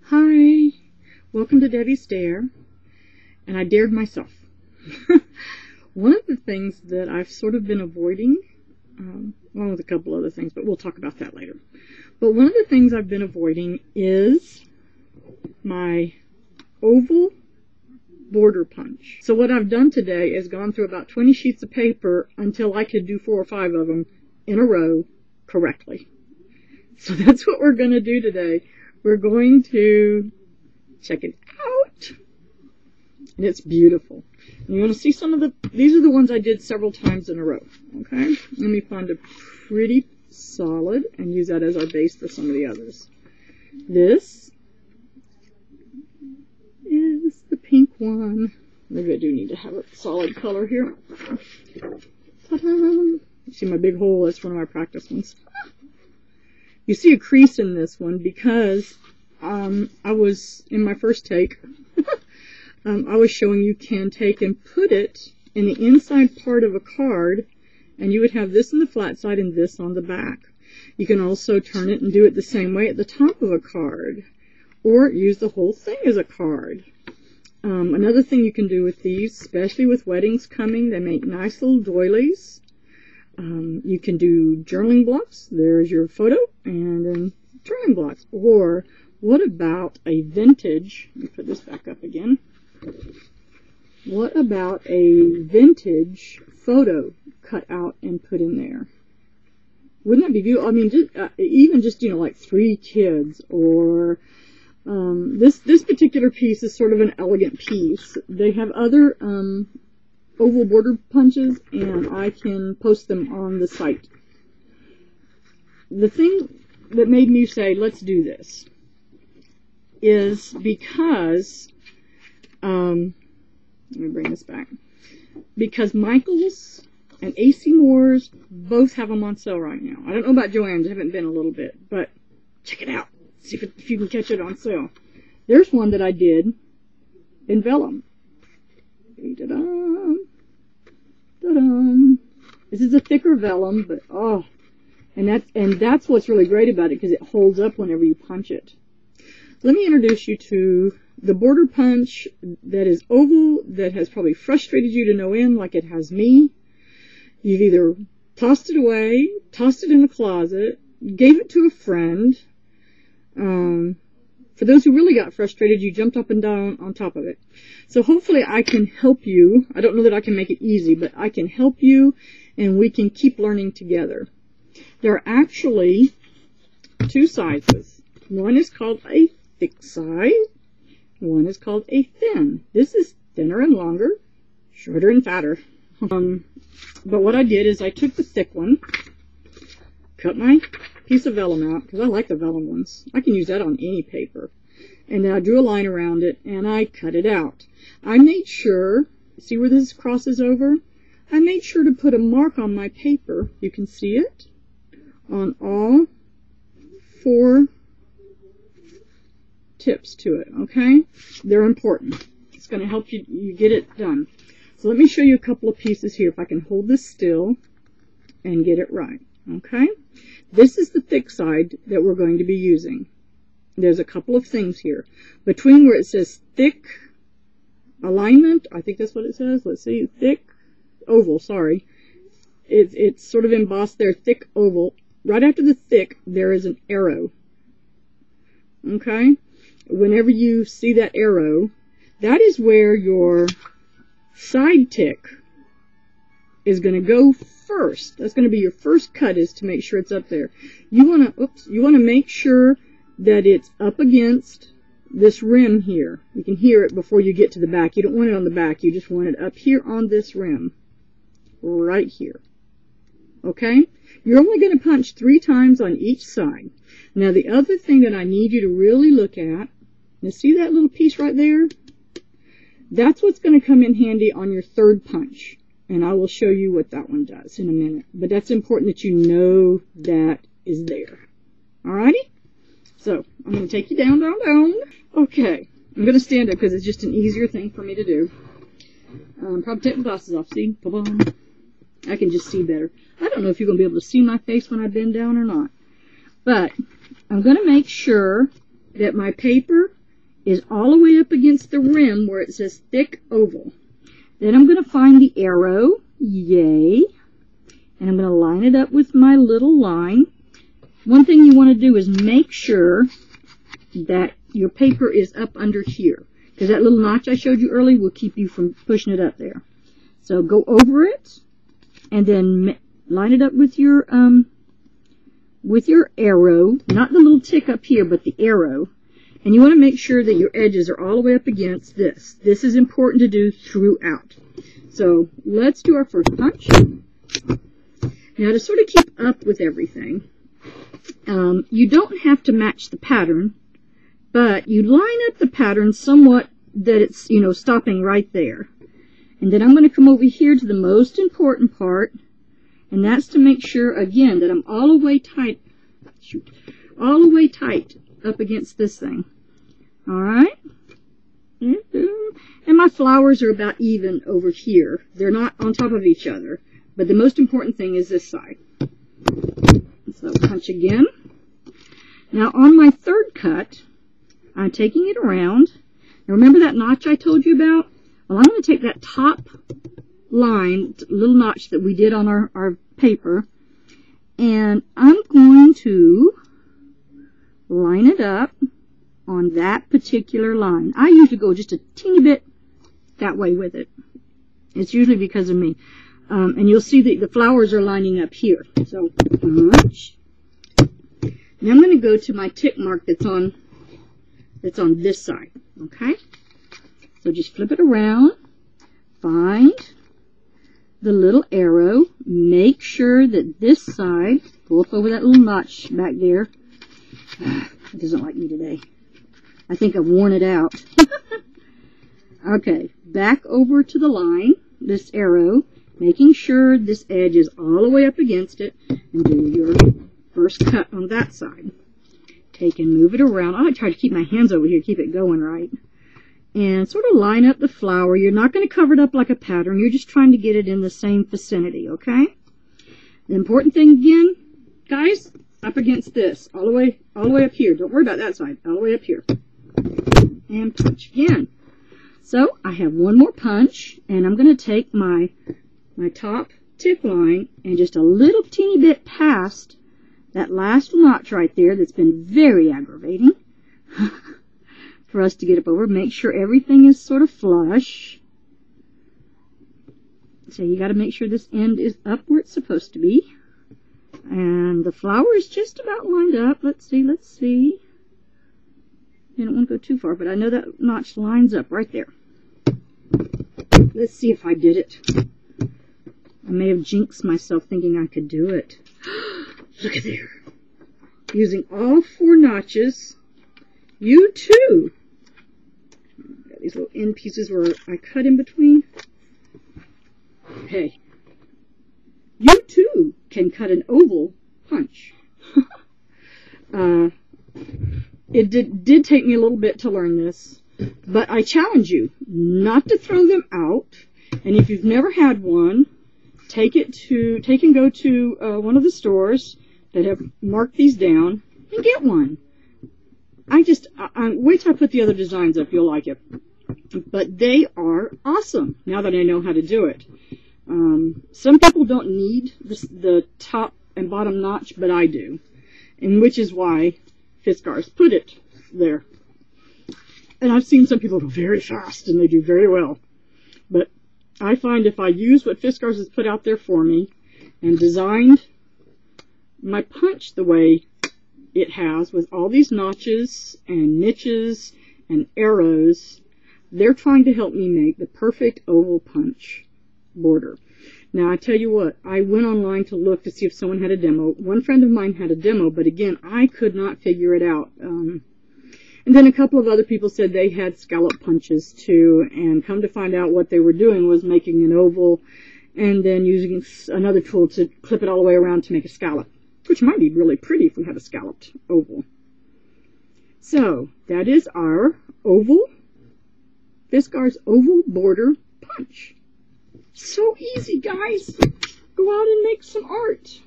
Hi, welcome to Debbie's Dare, and I dared myself. One of the things that I've sort of been avoiding, along with a couple other things, but we'll talk about that later. But one of the things I've been avoiding is my oval border punch. So what I've done today is gone through about 20 sheets of paper until I could do 4 or 5 of them in a row correctly. So that's what we're going to do today. We're going to check it out, and it's beautiful. And you're going to see some of these are the ones I did several times in a row, okay? Let me find a pretty solid and use that as our base for some of the others. This is the pink one. Maybe I do need to have a solid color here. Ta-da! You see my big hole? That's one of my practice ones. You see a crease in this one because I was, in my first take, I was showing you can take and put it in the inside part of a card, and you would have this on the flat side and this on the back. You can also turn it and do it the same way at the top of a card, or use the whole thing as a card. Another thing you can do with these, especially with weddings coming, they make nice little doilies. You can do journaling blocks. There's your photo, and then journaling blocks. Or what about a vintage, let me put this back up again. What about a vintage photo cut out and put in there? Wouldn't that be beautiful? I mean, even just, like 3 kids, or this particular piece is sort of an elegant piece. They have other oval border punches, and I can post them on the site. The thing that made me say, let's do this, is because, let me bring this back, because Michael's and AC Moore's both have them on sale right now. I don't know about Joann's, I haven't been a little bit, but check it out. See if you can catch it on sale. There's one that I did in vellum. Ta-da! Ta-da! This is a thicker vellum, but and that's what's really great about it, because it holds up whenever you punch it. Let me introduce you to the border punch that is oval, that has probably frustrated you to no end, like it has me. You've either tossed it away, tossed it in the closet, gave it to a friend. For those who really got frustrated, you jumped up and down on top of it. So hopefully I can help you. I don't know that I can make it easy, but I can help you, and we can keep learning together. There are actually 2 sizes. One is called a thick side. One is called a thin. This is thinner and longer, shorter and fatter. But what I did is I took the thick one, cut my piece of vellum out, because I like the vellum ones. I can use that on any paper. And then I drew a line around it, and I cut it out. I made sure, see where this crosses over? I made sure to put a mark on my paper, you can see it, on all 4 tips to it, okay? They're important. It's going to help you get it done. So let me show you a couple of pieces here, if I can hold this still and get it right, okay? This is the thick side that we're going to be using. There's a couple of things here. Between where it says thick alignment, I think that's what it says. Let's see, thick oval, sorry. It's sort of embossed there, thick oval. Right after the thick, there is an arrow. Okay? Whenever you see that arrow, that is where your side tick is going to go first. That's going to be your first cut, is to make sure it's up there. You want to make sure that it's up against this rim here. You can hear it before you get to the back. You don't want it on the back. You just want it up here on this rim. Right here. Okay? You're only going to punch 3 times on each side. Now the other thing that I need you to really look at, now see that little piece right there? That's what's going to come in handy on your 3rd punch. And I will show you what that one does in a minute. But that's important that you know that is there. Alrighty? So, I'm going to take you down, down, down. Okay. I'm going to stand up because it's just an easier thing for me to do. Probably take my glasses off. See? Ba-boom. I can just see better. I don't know if you're going to be able to see my face when I bend down or not. But I'm going to make sure that my paper is all the way up against the rim where it says thick oval. Then I'm going to find the arrow, yay, and I'm going to line it up with my little line. One thing you want to do is make sure that your paper is up under here, because that little notch I showed you earlier will keep you from pushing it up there. So go over it, and then line it up with your arrow, not the little tick up here, but the arrow. And you want to make sure that your edges are all the way up against this. This is important to do throughout. So let's do our first punch. Now to sort of keep up with everything, you don't have to match the pattern, but you line up the pattern somewhat that it's, stopping right there. And then I'm going to come over here to the most important part, and that's to make sure, again, that I'm all the way tight, all the way tight up against this thing. Alright? And my flowers are about even over here. They're not on top of each other. But the most important thing is this side. So punch again. Now on my third cut, I'm taking it around. Now remember that notch I told you about? Well, I'm going to take that top line, little notch that we did on our paper, and I'm going to line it up on that particular line. I usually go just a teeny bit that way with it. It's usually because of me. And you'll see that the flowers are lining up here. So, punch. Now I'm going to go to my tick mark that's on this side. Okay? So just flip it around. Find the little arrow. Make sure that this side, go up over that little notch back there. It doesn't like me today. I think I've worn it out. Okay, back over to the line, this arrow, making sure this edge is all the way up against it, and do your first cut on that side. Take and move it around. I try to keep my hands over here, keep it going right. And sort of line up the flower. You're not going to cover it up like a pattern. You're just trying to get it in the same vicinity, okay? The important thing again, guys, up against this, all the way up here. Don't worry about that side, all the way up here. And punch again. So I have one more punch, and I'm going to take my top tick line and just a little teeny bit past that last notch right there that's been very aggravating for us to get up over. Make sure everything is sort of flush. So you got to make sure this end is up where it's supposed to be. And the flower is just about lined up. Let's see. I don't want to go too far, but I know that notch lines up right there. Let's see if I did it. I may have jinxed myself thinking I could do it. Look at there. Using all 4 notches. You too. Got these little end pieces where I cut in between. Hey. You too can cut an oval punch. It did take me a little bit to learn this, but I challenge you not to throw them out. And if you've never had one, take and go to one of the stores that have marked these down and get one. Wait till I put the other designs up, you'll like it. But they are awesome now that I know how to do it. Some people don't need the top and bottom notch, but I do, and which is why Fiskars put it there. And I've seen some people go very fast, and they do very well. But I find if I use what Fiskars has put out there for me, and designed my punch the way it has, with all these notches, and niches, and arrows, they're trying to help me make the perfect oval punch border. Now, I tell you what, I went online to look to see if someone had a demo. One friend of mine had a demo, but again, I could not figure it out. And then a couple of other people said they had scallop punches too, and come to find out what they were doing was making an oval and then using another tool to clip it all the way around to make a scallop, which might be really pretty if we had a scalloped oval. So, that is our Fiskars oval border punch. So easy, guys. Go out and make some art.